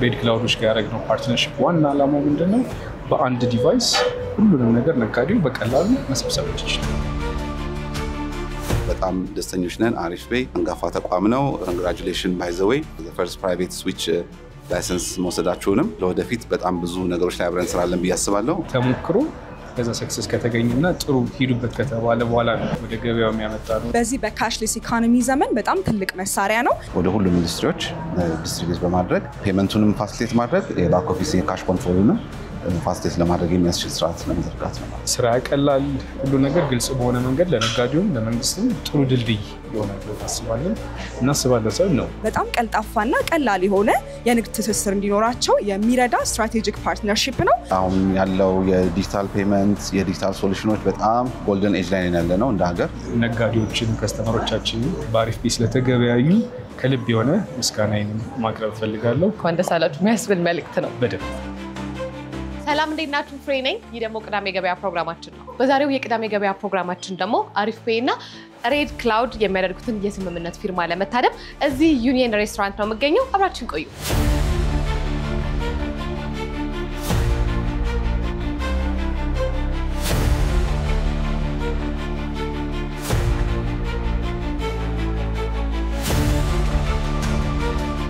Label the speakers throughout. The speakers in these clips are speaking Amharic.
Speaker 1: ሬድ ክላውዶች ጋር ያደረግነው ፓርትነርሺፕ ዋና ዓላማው ምንድነው? በአንድ ዲቫይስ ሁሉንም ነገር ነጋዴው በቀላሉ መሰብሰብ ይችላል።
Speaker 2: በጣም ደስተኞች ነን። አሪፍ ፔይ አንጋፋ ተቋም ነው። ኮንግራቹሌሽን ባይ ዘ ዌይ the first private switch ላይሰንስ መውሰዳችሁንም ለወደፊት በጣም ብዙ ነገሮች ላይ አብረን እንሰራለን ብዬ አስባለሁ።
Speaker 1: ተሞክሮ ከዛ ሰክሰስ ከተገኘና ጥሩ ሂዱበት ከተባለ በኋላ ነው ወደ ገበያው የሚያመጣው።
Speaker 3: በዚህ በካሽሌስ ኢኮኖሚ ዘመን በጣም ትልቅ መሳሪያ ነው።
Speaker 2: ወደ ሁሉም ኢንዱስትሪዎች ዲስትሪቢዩት በማድረግ ፔመንቱንም ፋሲሊቴት ማድረግ የባክ ኦፊስ የካሽ ኮንትሮሉንም ፋሲሊቴት ለማድረግ የሚያስችል ስርዓት ለመዘርጋት ነው።
Speaker 1: ስራ ያቀላል። ሁሉ ነገር ግልጽ በሆነ መንገድ ለነጋዴውም ለመንግስትም ጥሩ ድልድይ ይሆናል ብለን እናስባለን ነው።
Speaker 3: በጣም ቀልጣፋና ቀላል የሆነ የንግድ ትስስር እንዲኖራቸው የሚረዳ ስትራቴጂክ ፓርትነርሺፕ ነው።
Speaker 2: አሁን ያለው የዲጂታል ፔመንት የዲጂታል ሶሉሽኖች በጣም ጎልደን ኤጅ ላይ ያለ ነው እንደ ሀገር።
Speaker 1: ነጋዴዎችን ከስተመሮቻችን በአሪፍ ፔይ ስለተገበያዩ ከልብ የሆነ ምስጋናዬን ማቅረብ ፈልጋለሁ።
Speaker 4: እንኳን ደስ አላችሁ የሚያስብል መልእክት ነው።
Speaker 1: በደንብ
Speaker 4: ሰላም እንዴት ናችሁ? ፍሬ ነኝ። ይህ ደግሞ ቅዳሜ ገበያ ፕሮግራማችን ነው። በዛሬው የቅዳሜ ገበያ ፕሮግራማችን ደግሞ አሪፍ ፔይ እና ሬድ ክላውድ የሚያደርጉትን የስምምነት ፊርማ ለመታደም እዚህ ዩኒየን ሬስቶራንት ነው የምገኘው። አብራችን ቆዩ።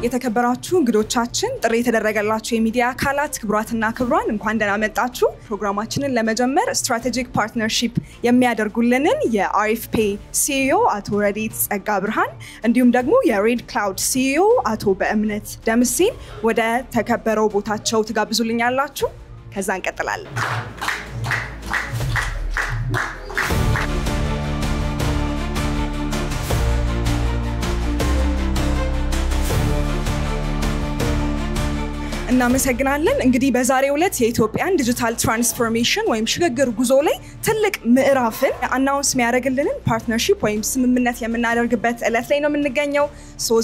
Speaker 3: የተከበራችሁ እንግዶቻችን፣ ጥሪ የተደረገላችሁ የሚዲያ አካላት፣ ክቡራትና ክቡራን እንኳን ደህና መጣችሁ። ፕሮግራማችንን ለመጀመር ስትራቴጂክ ፓርትነርሺፕ የሚያደርጉልንን የአሪፍ ፔይ ሲኢኦ አቶ ረዲት ጸጋ ብርሃን እንዲሁም ደግሞ የሬድ ክላውድ ሲኢኦ አቶ በእምነት ደምሴን ወደ ተከበረው ቦታቸው ትጋብዙልኛላችሁ። ከዛ እንቀጥላለን። እናመሰግናለን። እንግዲህ በዛሬው ዕለት የኢትዮጵያን ዲጂታል ትራንስፎርሜሽን ወይም ሽግግር ጉዞ ላይ ትልቅ ምዕራፍን አናውንስ የሚያደርግልንን ፓርትነርሺፕ ወይም ስምምነት የምናደርግበት ዕለት ላይ ነው የምንገኘው።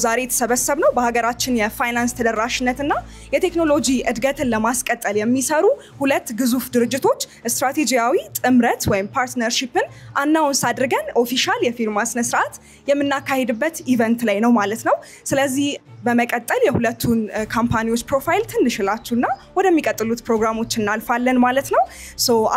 Speaker 3: ዛሬ የተሰበሰብነው በሀገራችን የፋይናንስ ተደራሽነትና የቴክኖሎጂ እድገትን ለማስቀጠል የሚሰሩ ሁለት ግዙፍ ድርጅቶች ስትራቴጂያዊ ጥምረት ወይም ፓርትነርሺፕን አናውንስ አድርገን ኦፊሻል የፊርማ ስነ ስርዓት የምናካሂድበት ኢቨንት ላይ ነው ማለት ነው። ስለዚህ በመቀጠል የሁለቱን ካምፓኒዎች ፕሮፋይል ትንሽ ላችሁና ወደሚቀጥሉት ፕሮግራሞች እናልፋለን ማለት ነው።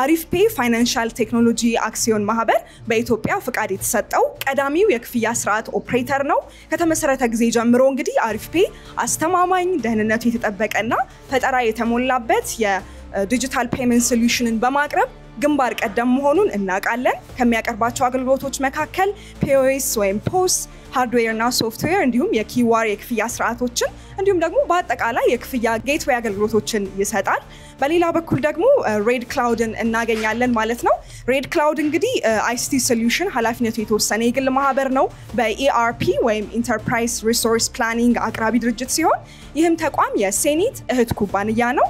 Speaker 3: አሪፍ ፔይ ፋይናንሻል ቴክኖሎጂ አክሲዮን ማህበር በኢትዮጵያ ፍቃድ የተሰጠው ቀዳሚው የክፍያ ስርዓት ኦፕሬተር ነው። ከተመሰረተ ጊዜ ጀምሮ እንግዲህ አሪፍ ፔይ አስተማማኝ ደህንነቱ የተጠበቀና ፈጠራ የተሞላበት የዲጂታል ፔመንት ሶሉሽንን በማቅረብ ግንባር ቀደም መሆኑን እናውቃለን። ከሚያቀርባቸው አገልግሎቶች መካከል ፒኦኤስ ወይም ፖስ ሃርድዌር እና ሶፍትዌር እንዲሁም የኪዋር የክፍያ ስርዓቶችን እንዲሁም ደግሞ በአጠቃላይ የክፍያ ጌትዌይ አገልግሎቶችን ይሰጣል። በሌላ በኩል ደግሞ ሬድ ክላውድን እናገኛለን ማለት ነው። ሬድ ክላውድ እንግዲህ አይሲቲ ሶሉሽን ኃላፊነቱ የተወሰነ የግል ማህበር ነው። በኢአርፒ ወይም ኢንተርፕራይዝ ሪሶርስ ፕላኒንግ አቅራቢ ድርጅት ሲሆን ይህም ተቋም የሴኒት እህት ኩባንያ ነው።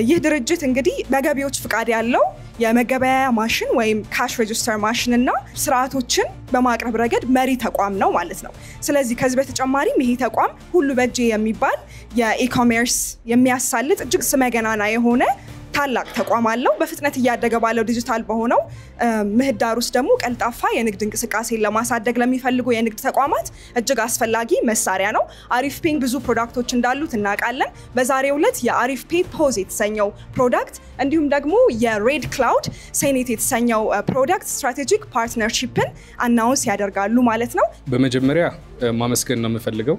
Speaker 3: ይህ ድርጅት እንግዲህ በገቢዎች ፍቃድ ያለው የመገበያያ ማሽን ወይም ካሽ ሬጂስተር ማሽን እና ስርዓቶችን በማቅረብ ረገድ መሪ ተቋም ነው ማለት ነው። ስለዚህ ከዚህ በተጨማሪም ይሄ ተቋም ሁሉ በእጄ የሚባል የኢኮሜርስ የሚያሳልጥ እጅግ ስመገናና የሆነ ታላቅ ተቋም አለው። በፍጥነት እያደገ ባለው ዲጂታል በሆነው ምህዳር ውስጥ ደግሞ ቀልጣፋ የንግድ እንቅስቃሴን ለማሳደግ ለሚፈልጉ የንግድ ተቋማት እጅግ አስፈላጊ መሳሪያ ነው። አሪፍ ፔይ ብዙ ፕሮዳክቶች እንዳሉት እናውቃለን። በዛሬው ዕለት የአሪፍ ፔይ ፖዝ የተሰኘው ፕሮዳክት እንዲሁም ደግሞ የሬድ ክላውድ ሴኔት የተሰኘው ፕሮዳክት ስትራቴጂክ ፓርትነርሺፕን አናውንስ ያደርጋሉ ማለት ነው።
Speaker 1: በመጀመሪያ ማመስገን ነው የምፈልገው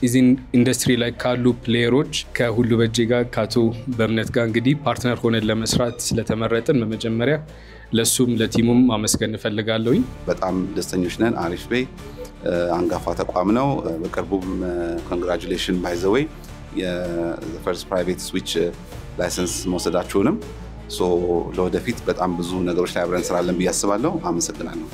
Speaker 1: ኢዚን ኢንዱስትሪ ላይ ካሉ ፕሌየሮች ከሁሉ በእጄ ጋር ካቶ በእምነት ጋር እንግዲህ ፓርትነር ሆነን ለመስራት ስለተመረጥን በመጀመሪያ ለሱም ለቲሙም ማመስገን እፈልጋለሁ።
Speaker 2: በጣም ደስተኞች ነን። አሪፍ ፔይ አንጋፋ ተቋም ነው። በቅርቡም ኮንግራቹሌሽን ባይ ዘ ዌይ the first private switch ላይሰንስ መውሰዳችሁንም ለወደፊት በጣም ብዙ ነገሮች ላይ አብረን እንሰራለን ብዬ አስባለሁ። አመሰግናለሁ።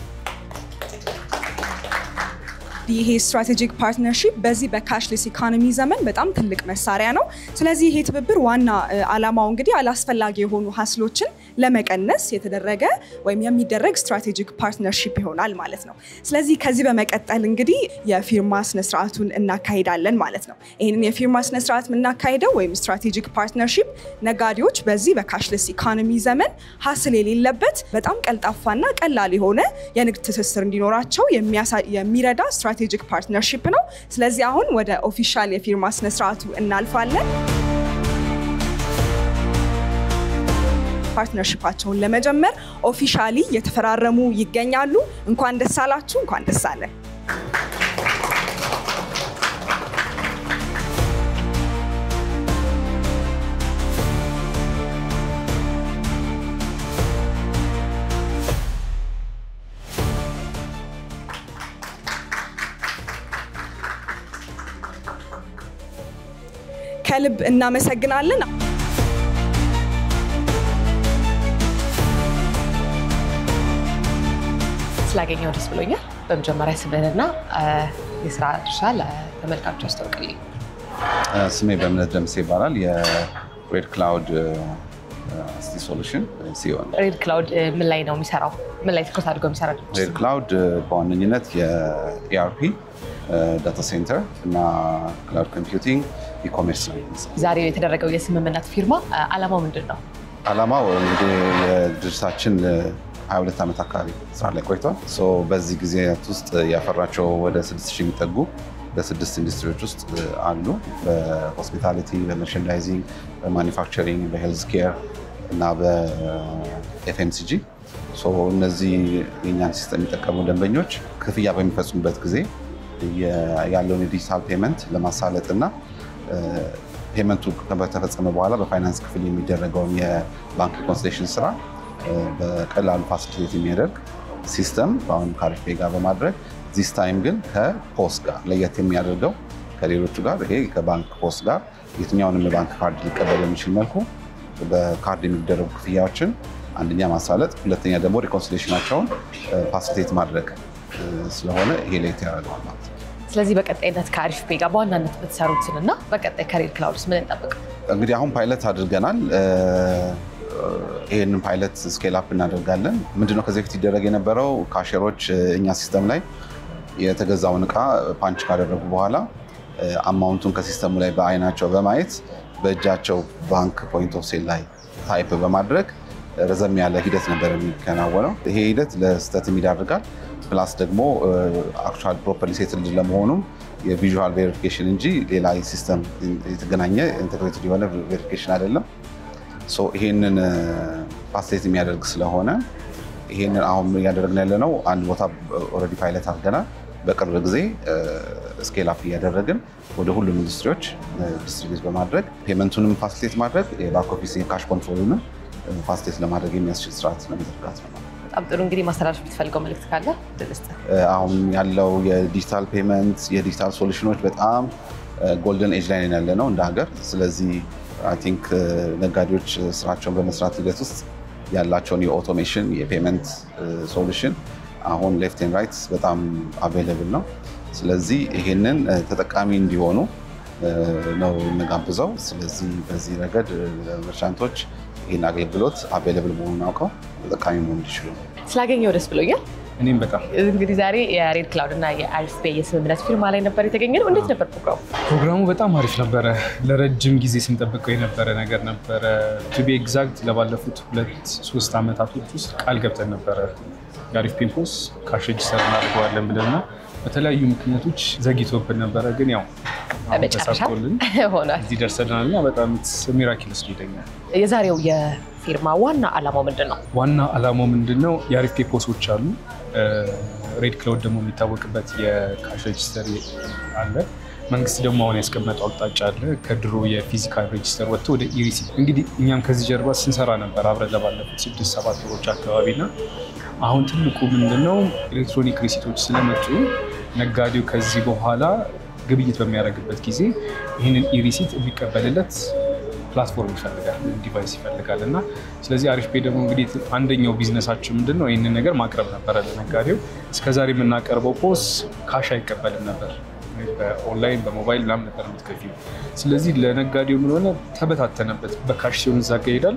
Speaker 3: ይሄ ስትራቴጂክ ፓርትነርሺፕ በዚህ በካሽሌስ ኢኮኖሚ ዘመን በጣም ትልቅ መሳሪያ ነው። ስለዚህ ይሄ ትብብር ዋና ዓላማው እንግዲህ አላስፈላጊ የሆኑ ሀስሎችን ለመቀነስ የተደረገ ወይም የሚደረግ ስትራቴጂክ ፓርትነርሺፕ ይሆናል ማለት ነው። ስለዚህ ከዚህ በመቀጠል እንግዲህ የፊርማ ስነ ስርዓቱን እናካሂዳለን ማለት ነው። ይሄንን የፊርማ ስነ ስርዓት የምናካሂደው ወይም ስትራቴጂክ ፓርትነርሺፕ ነጋዴዎች በዚህ በካሽለስ ኢኮኖሚ ዘመን ሀስል የሌለበት በጣም ቀልጣፋና ቀላል የሆነ የንግድ ትስስር እንዲኖራቸው የሚረዳ ስትራቴጂክ ፓርትነርሺፕ ነው። ስለዚህ አሁን ወደ ኦፊሻል የፊርማ ስነ ስርዓቱ እናልፋለን። ፓርትነርሺፓቸውን ለመጀመር ኦፊሻሊ የተፈራረሙ ይገኛሉ። እንኳን ደስ አላችሁ፣ እንኳን ደስ አለን። ከልብ እናመሰግናለን።
Speaker 4: ስላገኘው ደስ ብሎኛል። በመጀመሪያ ስምህንና የስራ ድርሻ ለተመልካቾች አስተዋውቅልኝ።
Speaker 2: ስሜ በእምነት ደምሴ ይባላል። የሬድ ክላውድ አይቲ ሶሉሽን ሲኦ ነው።
Speaker 4: ሬድ ክላውድ ምን ላይ ነው የሚሰራው? ምን ላይ ትኩረት አድርጎ የሚሰራ ድርጅት?
Speaker 2: ሬድ ክላውድ በዋነኝነት የኢአርፒ ዳታ ሴንተር እና ክላውድ ኮምፒውቲንግ ኢኮሜርስ ነው።
Speaker 4: ዛሬ የተደረገው የስምምነት ፊርማ ዓላማው ምንድን ነው?
Speaker 2: ዓላማው እንግዲህ የድርጅታችን 22 ዓመት አካባቢ ስራ ላይ ቆይቷል። በዚህ ጊዜያት ውስጥ ያፈራቸው ወደ 6000 የሚጠጉ በ6 ኢንዱስትሪዎች ውስጥ አሉ። በሆስፒታሊቲ፣ በመርቸንዳይዚንግ፣ በማኒፋክቸሪንግ፣ በሄልዝ ኬር እና በኤፍኤምሲጂ። እነዚህ የእኛን ሲስተም የሚጠቀሙ ደንበኞች ክፍያ በሚፈጽሙበት ጊዜ ያለውን የዲጂታል ፔመንት ለማሳለጥ እና ፔመንቱ ከተፈጸመ በኋላ በፋይናንስ ክፍል የሚደረገውን የባንክ ሪኮንሲሌሽን ስራ በቀላሉ ፋሲሊቴት የሚያደርግ ሲስተም አሁን ከአሪፍ ፔይ ጋር በማድረግ ዚስ ታይም ግን ከፖስ ጋር ለየት የሚያደርገው ከሌሎቹ ጋር ይሄ ከባንክ ፖስ ጋር የትኛውንም የባንክ ካርድ ሊቀበል የሚችል መልኩ በካርድ የሚደረጉ ክፍያዎችን አንደኛ ማሳለጥ፣ ሁለተኛ ደግሞ ሪኮንሲሌሽናቸውን ፋሲሊቴት ማድረግ ስለሆነ ይሄ ለየት ያደርገዋል ማለት ነው።
Speaker 4: ስለዚህ በቀጣይነት ከአሪፍ ፔይ ጋር በዋናነት ብትሰሩትንና በቀጣይ ከሬድ ክላውድስ ምን እንጠብቅ?
Speaker 2: እንግዲህ አሁን ፓይለት አድርገናል። ይሄንን ፓይለት ስኬል አፕ እናደርጋለን። ምንድነው ከዚህ በፊት ይደረግ የነበረው ካሸሮች እኛ ሲስተም ላይ የተገዛውን እቃ ፓንች ካደረጉ በኋላ አማውንቱን ከሲስተሙ ላይ በአይናቸው በማየት በእጃቸው ባንክ ፖይንት ኦፍ ሴል ላይ ታይፕ በማድረግ ረዘም ያለ ሂደት ነበር የሚከናወነው። ይሄ ሂደት ለስህተትም ይዳርጋል። ፕላስ ደግሞ አክቹዋሊ ፕሮፐርሊ ሴትልድ ለመሆኑም የቪዥዋል ቬሪፊኬሽን እንጂ ሌላ ሲስተም የተገናኘ ኢንተግሬትድ የሆነ ቬሪፊኬሽን አይደለም። ይሄንን ፋሲሊቴት የሚያደርግ ስለሆነ ይሄንን አሁን እያደረግን ያለነው አንድ ቦታ ኦልሬዲ ፓይለት አድርገናል። በቅርብ ጊዜ ስኬል አፕ እያደረግን ወደ ሁሉም ኢንዱስትሪዎች ዲስትሪቢዩት በማድረግ ፔመንቱንም ፋሲሊቴት ማድረግ የባክ ኦፊስ የካሽ ኮንትሮሉንም ፋሲሊቴት ለማድረግ የሚያስችል ስርዓት ለመዘርጋት ነው።
Speaker 4: በጣም ጥሩ። እንግዲህ ማስተላለፍ የምትፈልገው መልዕክት ካለ ድልስጥ።
Speaker 2: አሁን ያለው የዲጂታል ፔመንት የዲጂታል ሶሉሽኖች በጣም ጎልደን ኤጅ ላይ ያለ ነው እንደ ሀገር። ስለዚህ አይ ቲንክ ነጋዴዎች ስራቸውን በመስራት ሂደት ውስጥ ያላቸውን የኦቶሜሽን የፔመንት ሶሉሽን አሁን ሌፍት ኤንድ ራይት በጣም አቬይለብል ነው። ስለዚህ ይሄንን ተጠቃሚ እንዲሆኑ ነው የምጋብዘው። ስለዚህ በዚህ ረገድ መርቻንቶች ይህን አገልግሎት አቬይለብል መሆኑን አውቀው ተጠቃሚ መሆን እንዲችሉ ነው።
Speaker 4: ስላገኘው ደስ ብሎኛል።
Speaker 1: እኔም በጣም
Speaker 4: እንግዲህ ዛሬ የሬድ ክላውድ እና የአሪፍ ፔይ የስምምነት ፊርማ ላይ ነበር የተገኘነው። እንዴት ነበር ፕሮግራሙ?
Speaker 1: ፕሮግራሙ በጣም አሪፍ ነበረ። ለረጅም ጊዜ ስንጠብቀው የነበረ ነገር ነበረ። ቱ ቢ ኤግዛክት ለባለፉት 2-3 ዓመታቶች ውስጥ ቃል ገብተን ነበረ የአሪፍ ፔይ ፖስ ካሽ ሬጂስተር እናደርገዋለን ብለንና በተለያዩ ምክንያቶች ዘግይቶብን ነበረ። ግን ያው ተሳክቶልን
Speaker 4: ሆኗል፣
Speaker 1: እዚህ ደርሰናል እና በጣም ሚራክልስ ይደኛል።
Speaker 4: የዛሬው የፊርማ ዋና ዓላማው ምንድን ነው?
Speaker 1: ዋና ዓላማው ምንድን ነው? የአሪፍ ፔይ ፖሶች አሉ። ሬድ ክላውድ ደግሞ የሚታወቅበት የካሽ ሬጂስተር አለ። መንግስት ደግሞ አሁን ያስቀመጠው አቅጣጫ አለ። ከድሮ የፊዚካል ሬጂስተር ወጥቶ ወደ ኢሪሲት። እንግዲህ እኛም ከዚህ ጀርባ ስንሰራ ነበር አብረን ለባለፉት 6-7 ወሮች አካባቢና አሁን ትልቁ ምንድነው ኤሌክትሮኒክ ሪሲቶች ስለመጡ ነጋዴው ከዚህ በኋላ ግብይት በሚያደርግበት ጊዜ ይህንን ኢሪሲት የሚቀበልለት ፕላትፎርም ይፈልጋል፣ ዲቫይስ ይፈልጋል እና ስለዚህ አሪፍ ፔይ ደግሞ እንግዲህ አንደኛው ቢዝነሳችን ምንድነው ይህንን ነገር ማቅረብ ነበረ ለነጋዴው። እስከዛሬ የምናቀርበው ፖስ ካሽ አይቀበልም ነበር፣ በኦንላይን በሞባይል ምናምን ነበር የምትከፊው። ስለዚህ ለነጋዴው ምን ሆነ ተበታተነበት። በካሽ ሲሆን እዛ ጋ ይሄዳል፣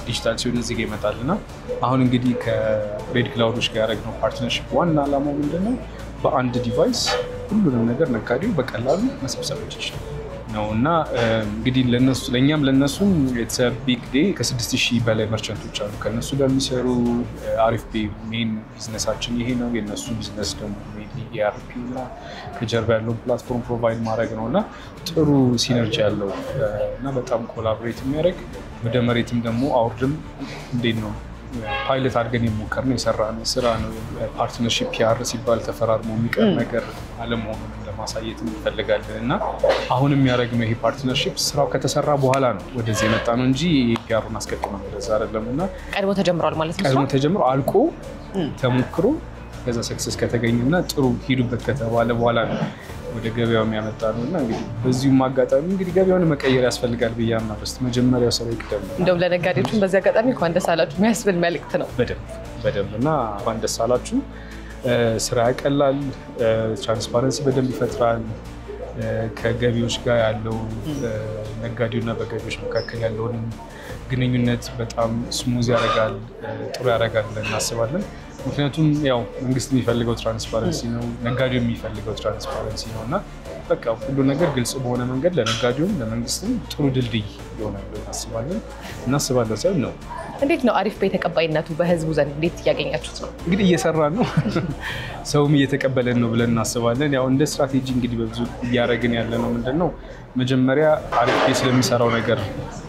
Speaker 1: ዲጂታል ሲሆን እዚህ ጋር ይመጣልና አሁን እንግዲህ ከሬድ ክላውዶች ጋር ያደረግነው ፓርትነርሺፕ ዋና ዓላማው ምንድነው? በአንድ ዲቫይስ ሁሉንም ነገር ነጋዴው በቀላሉ መሰብሰብ ይችላል ነው እና እንግዲህ ለእኛም ለእነሱም ኢትስ አ ቢግ ዴይ። ከ6000 በላይ መርቸንቶች አሉ ከእነሱ ጋር የሚሰሩ። አሪፍ ፔይ ሜን ቢዝነሳችን ይሄ ነው። የእነሱ ቢዝነስ ደግሞ ERP እና ከጀርባ ያለው ፕላትፎርም ፕሮቫይድ ማድረግ ነው እና ጥሩ ሲነርጂ ያለው እና በጣም ኮላቦሬት የሚያደርግ ወደ መሬትም ደግሞ አውርድም እንዴት ነው ፓይለት አድርገን የሞከርነው የሰራነው ስራ ነው። ፓርትነርሺፕ ፒአር ሲባል ተፈራርሞ የሚቀር ነገር አለመሆኑን ለማሳየት እንፈልጋለን እና አሁን የሚያደርግነው ይሄ ፓርትነርሺፕ ስራው ከተሰራ በኋላ ነው ወደዚህ የመጣ ነው እንጂ ፒአሩን አስቀጥመን ወደዛ አይደለም እና
Speaker 4: ቀድሞ ተጀምሯል ማለት ነው።
Speaker 1: ቀድሞ ተጀምሮ አልቆ ተሞክሮ ከዛ ሰክሰስ ከተገኘና ጥሩ ሂዱበት ከተባለ በኋላ ነው ወደ ገበያው የሚያመጣ ነው እና እንግዲህ በዚሁም አጋጣሚ እንግዲህ ገበያውን መቀየር ያስፈልጋል ብዬ አምናለሁ። እስኪ መጀመሪያው ስራ ይቅደም።
Speaker 4: እንደውም ለነጋዴዎችም በዚህ አጋጣሚ እንኳን ደስ አላችሁ የሚያስብል መልእክት ነው።
Speaker 1: በደንብ እና እንኳን ደስ አላችሁ። ስራ ያቀላል፣ ትራንስፓረንሲ በደንብ ይፈጥራል። ከገቢዎች ጋር ያለው ነጋዴውና በገቢዎች መካከል ያለውን ግንኙነት በጣም ስሙዝ ያደርጋል፣ ጥሩ ያደርጋል ብለን እናስባለን። ምክንያቱም ያው መንግስት የሚፈልገው ትራንስፓረንሲ ነው፣ ነጋዴው የሚፈልገው ትራንስፓረንሲ ነው እና በቃ ሁሉ ነገር ግልጽ በሆነ መንገድ ለነጋዴውም ለመንግስትም ጥሩ ድልድይ ይሆናል ብለን እናስባለን ሳይሆን ነው።
Speaker 4: እንዴት ነው አሪፍ ፔይ ተቀባይነቱ በህዝቡ ዘንድ እንዴት እያገኛችሁት ነው?
Speaker 1: እንግዲህ እየሰራን ነው፣ ሰውም እየተቀበለን ነው ብለን እናስባለን። ያው እንደ ስትራቴጂ እንግዲህ በብዙ እያደረግን ያለ ነው ምንድነው መጀመሪያ አሪፍ ፔይ ስለሚሰራው ነገር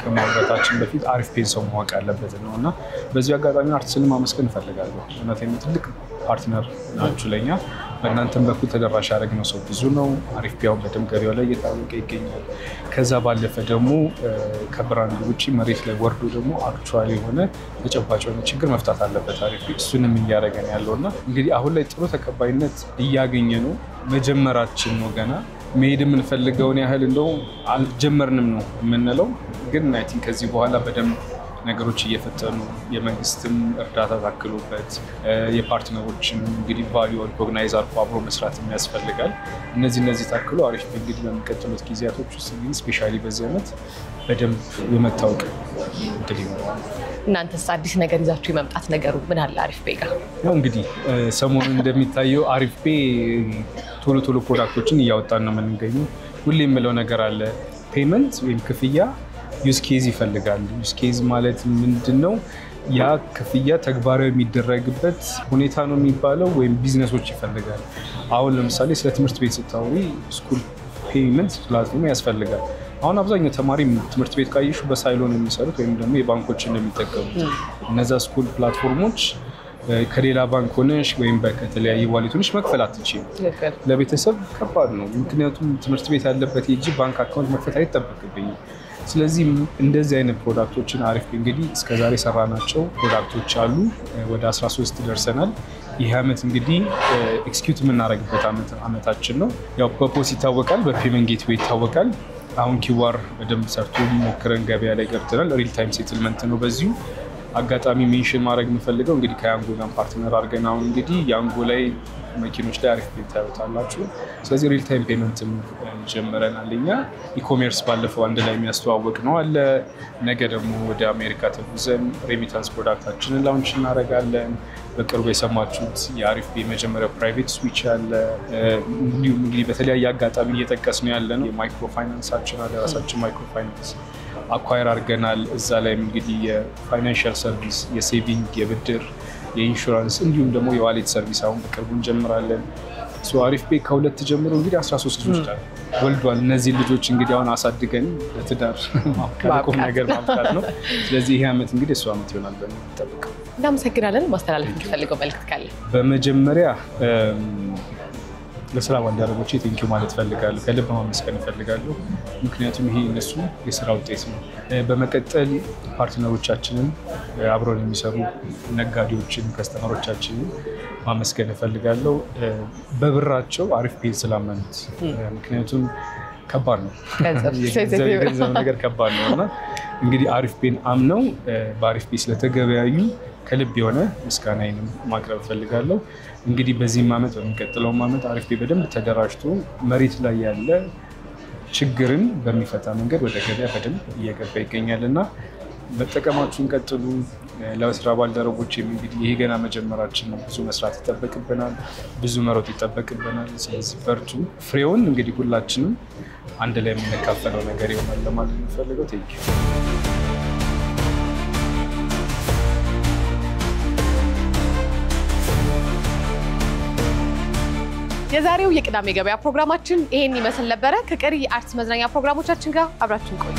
Speaker 1: ከማውራታችን በፊት አሪፍ ፔይ ሰው ማወቅ ያለበት ነው እና በዚህ አጋጣሚ አርትስንም ማመስገን እፈልጋለሁ። እውነቴን ትልቅ ፓርትነር ናችሁ ለኛ። በእናንተም በኩል ተደራሽ ያደረግነው ሰው ብዙ ነው። አሪፍ ፔይውን በደንብ ገበያው ላይ እየታወቀ ይገኛል። ከዛ ባለፈ ደግሞ ከብራንድ ውጭ መሬት ላይ ወርዶ ደግሞ አክቹዋሊ የሆነ ተጨባጭ የሆነ ችግር መፍታት አለበት አሪፍ ፔይ። እሱንም እያደረገን ያለውና እንግዲህ አሁን ላይ ጥሩ ተቀባይነት እያገኘ ነው። መጀመራችን ነው ገና መሄድ የምንፈልገውን ያህል እንደው አልጀመርንም ነው የምንለው። ግን አይ ቲንክ ከዚህ በኋላ በደንብ ነገሮች እየፈጠኑ የመንግስትም እርዳታ ታክሎበት የፓርትነሮችን እንግዲህ ቫልዩ ሪኮግናይዝ አድርጎ አብሮ መስራት የሚያስፈልጋል። እነዚህ ታክሎ አሪፍ ፔይ እንግዲህ በሚቀጥሉት ጊዜያቶች ውስጥ እንግዲህ ስፔሻሊ በዚህ ዓመት በደንብ የመታወቅ እድል ይኖረዋል።
Speaker 4: እናንተስ አዲስ ነገር ይዛችሁ የመምጣት ነገሩ ምን አለ አሪፍ ፔይ ጋር?
Speaker 1: ያው እንግዲህ ሰሞኑን እንደሚታየው አሪፍ ፔይ ቶሎ ፕሮዳክቶችን እያወጣን ነው የምንገኘው። ሁሌ የምለው ነገር አለ፣ ፔመንት ወይም ክፍያ ዩዝ ኬዝ ይፈልጋል። ዩዝ ኬዝ ማለት ምንድነው? ያ ክፍያ ተግባራዊ የሚደረግበት ሁኔታ ነው የሚባለው ወይም ቢዝነሶች ይፈልጋል። አሁን ለምሳሌ ስለ ትምህርት ቤት ስታወሪ ስኩል ፔመንት ፕላትፎርም ያስፈልጋል። አሁን አብዛኛው ተማሪ ትምህርት ቤት ካየሹ በሳይሎ ነው የሚሰሩት ወይም ደግሞ የባንኮችን ነው የሚጠቀሙት። እነዛ ስኩል ፕላትፎርሞች ከሌላ ባንክ ሆነሽ ወይም ከተለያየ ዋሌት ሆነሽ መክፈል አትችይም። ለቤተሰብ ከባድ ነው። ምክንያቱም ትምህርት ቤት ያለበት የጂ ባንክ አካውንት መክፈት አይጠበቅብኝም። ስለዚህ እንደዚህ አይነት ፕሮዳክቶችን አሪፍ እንግዲህ እስከዛሬ ሰራናቸው ፕሮዳክቶች አሉ። ወደ 13 ደርሰናል። ይህ ዓመት እንግዲህ ኤክስኪዩት የምናደርግበት ዓመታችን ነው። ያው በፖስ ይታወቃል፣ በፔመንት ጌትዌይ ይታወቃል። አሁን ኪዋር በደንብ ሰርቶ ሞክረን ገበያ ላይ ገብተናል። ሪል ታይም ሴትልመንት ነው። በዚሁ አጋጣሚ ሜንሽን ማድረግ የምፈልገው እንግዲህ ከያንጎ ጋር ፓርትነር አድርገን አሁን እንግዲህ ያንጎ ላይ መኪኖች ላይ አሪፍ ፔይ ታዩታላችሁ። ስለዚህ ሪል ታይም ፔመንትም ጀምረናል። እኛ ኢኮሜርስ ባለፈው አንድ ላይ የሚያስተዋወቅ ነው አለ። ነገ ደግሞ ወደ አሜሪካ ተጉዘን ሬሚታንስ ፕሮዳክታችንን ላውንች እናደርጋለን። በቅርቡ የሰማችሁት የአሪፍ ፔይ መጀመሪያው ፕራይቬት ስዊች አለ። እንዲሁም እንግዲህ በተለያየ አጋጣሚ እየጠቀስ ነው ያለ ነው የማይክሮ ፋይናንሳችን አለ። ራሳችን ማይክሮ ፋይናንስ አኳየር አድርገናል። እዛ ላይም እንግዲህ የፋይናንሻል ሰርቪስ፣ የሴቪንግ፣ የብድር፣ የኢንሹራንስ እንዲሁም ደግሞ የዋሌት ሰርቪስ አሁን በቅርቡ እንጀምራለን። አሪፍ ፔይ ከሁለት ጀምሮ እንግዲህ 13 ልጆች ወልዷል። እነዚህ ልጆች እንግዲህ አሁን አሳድገን ለትዳር ማብቃት ነገር ማብቃት ነው። ስለዚህ ይሄ ዓመት እንግዲህ እሱ ዓመት ይሆናል ብለን እንጠብቀው።
Speaker 4: እናመሰግናለን። ማስተላለፍ የምትፈልገው መልዕክት ካለ?
Speaker 1: በመጀመሪያ ለስራ ባልደረቦቼ ቴንኪው ማለት ፈልጋለሁ። ከልብ ማመስገን ፈልጋለሁ። ምክንያቱም ይሄ እነሱ የስራ ውጤት ነው። በመቀጠል ፓርትነሮቻችንን አብረውን የሚሰሩ ነጋዴዎችን፣ ከስተመሮቻችንን ማመስገን ፈልጋለሁ። በብራቸው አሪፍ ፔይ ስላመኑት። ምክንያቱም ከባድ ነው፣ የገንዘብ ነገር ከባድ ነው እና እንግዲህ አሪፍ ፔይን አምነው በአሪፍ ፔይ ስለተገበያዩ ከልብ የሆነ ምስጋናዬንም ማቅረብ ፈልጋለሁ። እንግዲህ በዚህም ዓመት በሚቀጥለውም ዓመት አሪፍ ፔይ በደንብ ተደራጅቶ መሬት ላይ ያለ ችግርን በሚፈታ መንገድ ወደ ገበያ በደንብ እየገባ ይገኛልና መጠቀማችሁን ቀጥሉ። ለስራ ባልደረቦቼም እንግዲህ ይሄ ገና መጀመራችን ነው። ብዙ መስራት ይጠበቅብናል፣ ብዙ መሮጥ ይጠበቅብናል። ስለዚህ በርቱ። ፍሬውን እንግዲህ ሁላችንም አንድ ላይ የምንካፈለው ነገር ይሆናል ለማለት ነው ፈልገው። ቴንክ ዩ።
Speaker 4: የዛሬው የቅዳሜ ገበያ ፕሮግራማችን ይሄን ይመስል ነበረ። ከቀሪ የአርትስ መዝናኛ ፕሮግራሞቻችን ጋር አብራችሁን ቆዩ።